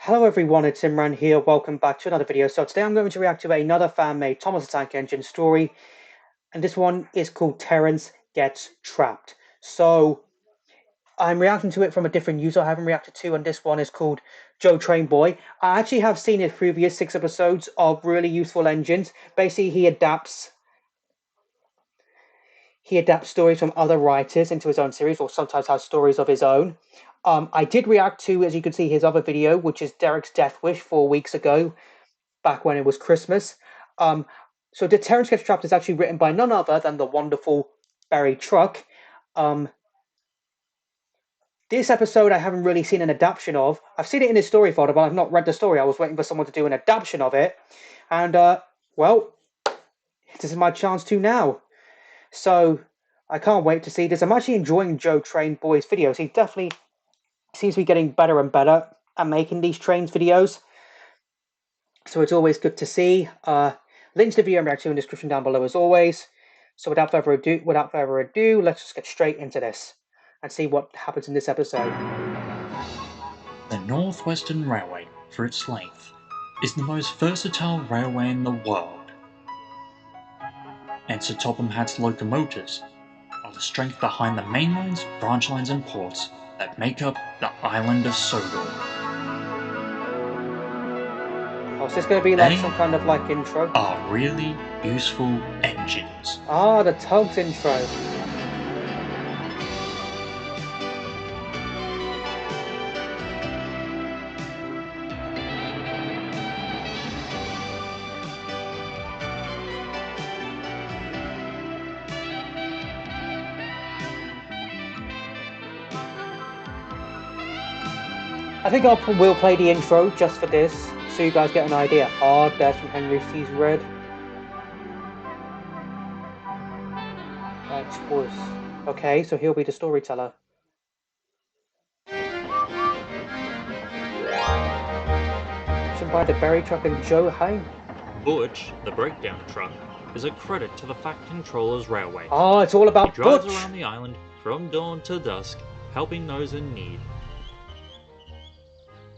Hello everyone, it's Imran here. Welcome back to another video. So today I'm going to react to another fan-made Thomas the Tank Engine story, and this one is called Terence Gets Trapped. So I'm reacting to it from a different user I haven't reacted to, and this one is called Joe Trainboy. I actually have seen his previous 6 episodes of really useful engines. Basically, he adapts stories from other writers into his own series, or sometimes has stories of his own. I did react to, as you can see, his other video, which is Derek's Death Wish 4 weeks ago, back when it was Christmas. So The Terence Gets Trapped is actually written by none other than the wonderful Barry Truck. This episode I haven't really seen an adaptation of. I've seen it in his story folder, but I've not read the story. I was waiting for someone to do an adaptation of it. And, well, this is my chance to now. So I can't wait to see this. I'm actually enjoying Joe Trainboy's videos. He definitely seems to be getting better and better at making these trains videos. So it's always good to see. Links to the video I'm reacting to in the description down below as always. So without further ado, let's just get straight into this and see what happens in this episode. The Northwestern Railway, for its length, is the most versatile railway in the world. And Sir Topham Hatt's locomotives are the strength behind the main lines, branch lines and ports that make up the island of Sodor. Oh, so this going to be like some kind of like intro? Are really useful engines. Ah, the tugs intro. I think we'll play the intro just for this, so you guys get an idea. Ah, there's from Henry Sees Red. X-Force. Okay, so he'll be the storyteller. Written by the Barry Truck and Joe Hein. Butch The Breakdown truck is a credit to the Fact Controller's Railway. Oh, it's all about He drives Butch. around the island from dawn to dusk, helping those in need.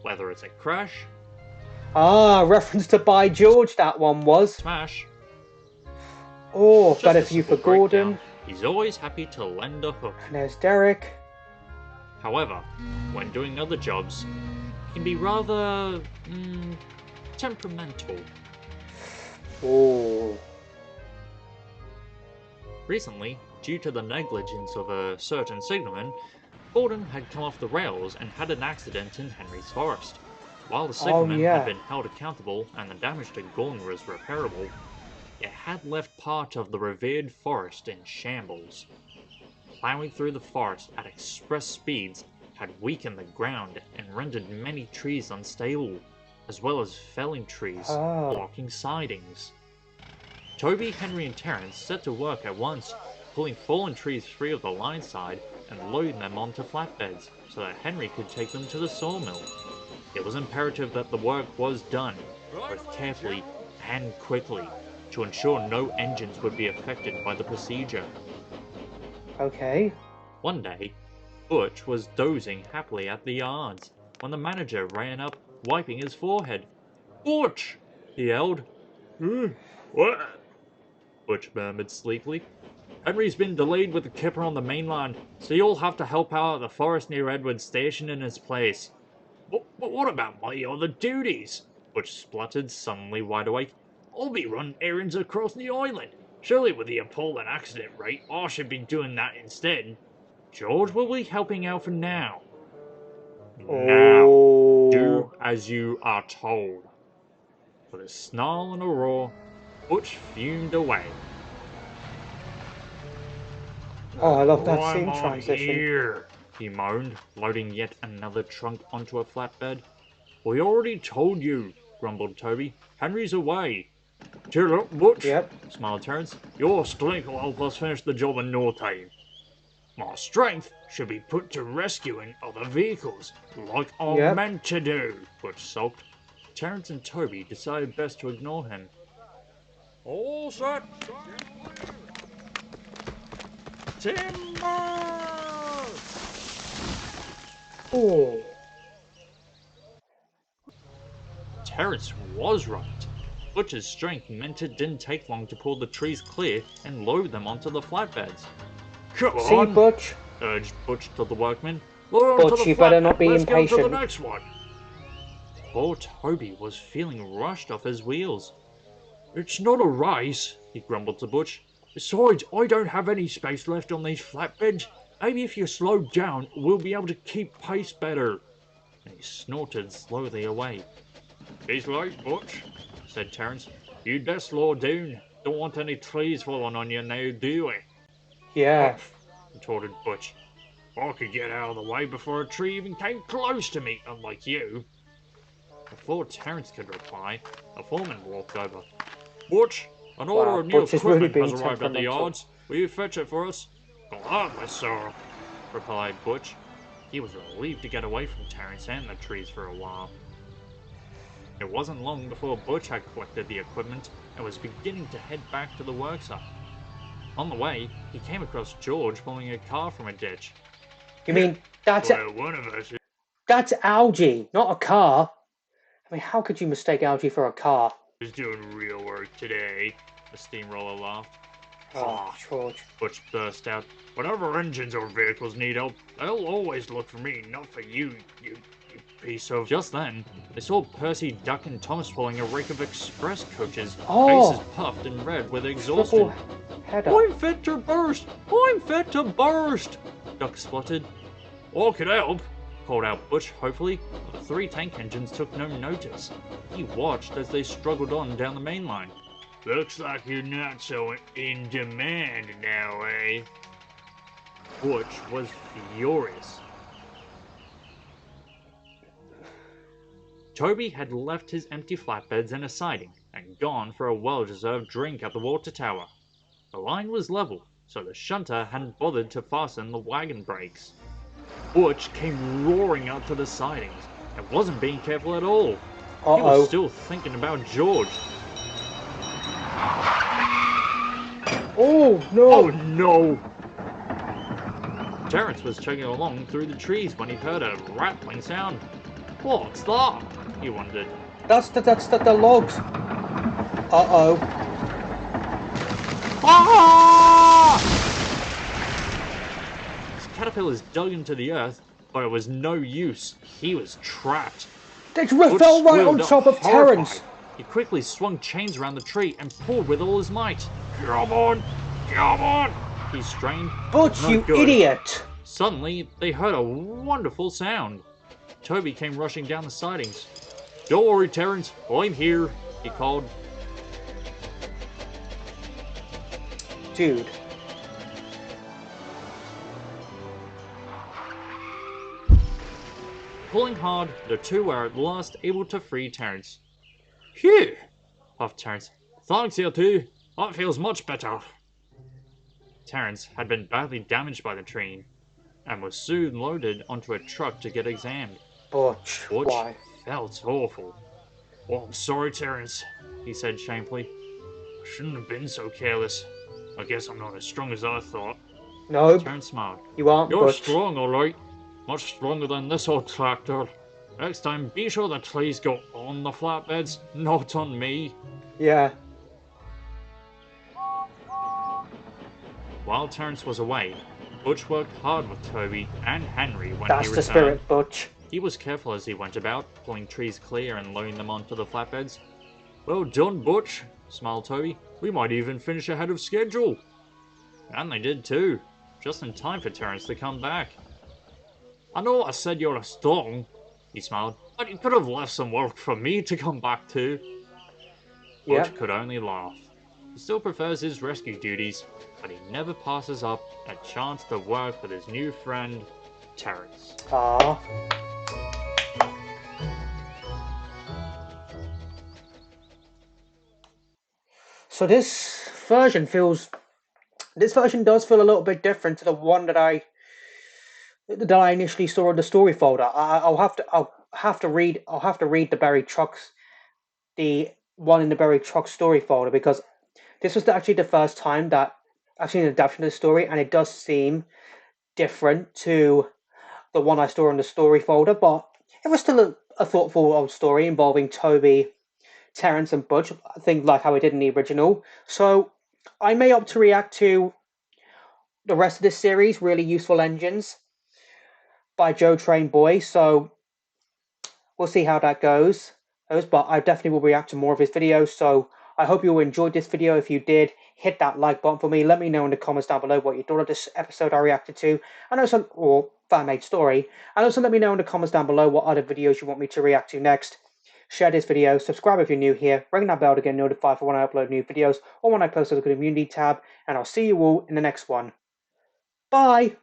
Whether it's a crash, Ah, reference to By George, that one was. smash, Oh, just better a for you for simple breakdown, Gordon. he's always happy to lend a hook. And there's Derek. However, when doing other jobs, he can be rather temperamental. Oh. Recently, due to the negligence of a certain signalman, Gordon had come off the rails and had an accident in Henry's Forest. While the signalman had been held accountable and the damage to Gorn was repairable, it had left part of the revered forest in shambles. Plowing through the forest at express speeds had weakened the ground and rendered many trees unstable, as well as felling trees, blocking sidings. Toby, Henry, and Terence set to work at once, pulling fallen trees free of the line side and loading them onto flatbeds so that Henry could take them to the sawmill. It was imperative that the work was done, both carefully and quickly, to ensure no engines would be affected by the procedure. Okay. One day, Butch was dozing happily at the yards when the manager ran up, wiping his forehead. "Butch!" he yelled. "What?" Butch murmured sleepily. "Henry's been delayed with the kipper on the main line, so you'll have to help out at the forest near Edward's station in his place." But what about my other duties?" Butch spluttered, suddenly wide awake. "I'll be running errands across the island. Surely with the appalling accident rate, I should be doing that instead." "George will be helping out for now." "Now, do as you are told." With a snarl and a roar, Butch fumed away. Oh, I love that "Why scene am I transition. here?" he moaned, loading yet another trunk onto a flatbed. "We already told you," grumbled Toby. "Henry's away." "Cheer up, Butch," smiled Terence. "Your strength will help us finish the job in no time." "My strength should be put to rescuing other vehicles, like I'm meant to do," Butch sulked. Terence and Toby decided best to ignore him. "All set! Timber!" Oh. Terence was right. Butch's strength meant it didn't take long to pull the trees clear and load them onto the flatbeds. Come See, on, Butch? urged Butch to the workmen. Load onto Butch, the you better not flatbed. be Let's go to the impatient. next one. Poor Toby was feeling rushed off his wheels. It's not a race, he grumbled to Butch. Besides, I don't have any space left on these flatbeds. Maybe if you slow down, we'll be able to keep pace better. And he snorted slowly away. He's late, Butch, said Terence. You'd best slow down. Don't want any trees falling on you now, do we? Yeah. Humph, retorted Butch. I could get out of the way before a tree even came close to me, unlike you. Before Terence could reply, a foreman walked over. Butch, an order Wow, of new Butch is really equipment has being arrived at the temperamental. yards. Will you fetch it for us? Gladly, sir, replied Butch. He was relieved to get away from Terence and the trees for a while. It wasn't long before Butch had collected the equipment and was beginning to head back to the workshop. On the way, he came across George pulling a car from a ditch. You mean that's Well, one of us Algie, not a car? I mean, how could you mistake Algie for a car? is doing real work today, the steamroller laughed. Oh, George. Butch burst out. Whenever engines or vehicles need help, they'll always look for me, not for you, you piece of... Just then, they saw Percy, Duck, and Thomas pulling a rake of express coaches, faces puffed and red with exhaustion. I'm fit to burst! I'm fit to burst! Duck spluttered. All could help, called out Butch hopefully, but 3 tank engines took no notice. He watched as they struggled on down the main line. Looks like you're not so in demand now, eh? Butch was furious. Toby had left his empty flatbeds and a siding and gone for a well-deserved drink at the water tower. The line was level, so the shunter hadn't bothered to fasten the wagon brakes. Butch came roaring out to the sidings and wasn't being careful at all. He was still thinking about George. Oh, no! Oh, no! Terence was chugging along through the trees when he heard a rattling sound. What's that? He wondered. That's the logs. Uh-oh. Ah! His caterpillars dug into the earth, but it was no use. He was trapped. They fell right on top of Terence. He quickly swung chains around the tree and pulled with all his might. Come on! Come on! He strained. Butch, you idiot! Suddenly, they heard a wonderful sound. Toby came rushing down the sidings. Don't worry, Terence. I'm here, he called. Dude. Pulling hard, the two were at last able to free Terence. Phew! Puffed Terence. Thanks, you two. That feels much better. Terence had been badly damaged by the train and was soon loaded onto a truck to get examined. Butch, why? Felt awful. Well, I'm sorry, Terence, he said shamefully. I shouldn't have been so careless. I guess I'm not as strong as I thought. No. Terence smiled. You aren't, You're Butch. strong, all right. Much stronger than this old tractor. Next time, be sure the trees go on the flatbeds, not on me. Yeah. While Terence was away, Butch worked hard with Toby and Henry when he returned. That's the spirit, Butch. He was careful as he went about, pulling trees clear and loading them onto the flatbeds. Well done, Butch, smiled Toby. We might even finish ahead of schedule. And they did too, just in time for Terence to come back. I know I said you're strong, he smiled, but you could have left some work for me to come back to. Butch could only laugh. He still prefers his rescue duties, but he never passes up a chance to work with his new friend, Terence. Aww. So this version does feel a little bit different to the one that I initially saw in the story folder. I'll have to read the buried trucks, the one in the buried truck story folder, because this was actually the first time that I've seen an adaptation of the story, and it does seem different to the one I saw in the story folder, but it was still a thoughtful old story involving Toby Terence and Butch, things like how I did in the original. So I may opt to react to the rest of this series, Really Useful Engines by Joe Train Boy. So we'll see how that goes. But I definitely will react to more of his videos. So I hope you enjoyed this video. If you did, hit that like button for me. Let me know in the comments down below what you thought of this episode I reacted to. Or fan-made story. And also let me know in the comments down below what other videos you want me to react to next. Share this video, subscribe if you're new here, ring that bell to get notified for when I upload new videos or when I post to the community tab, and I'll see you all in the next one. Bye!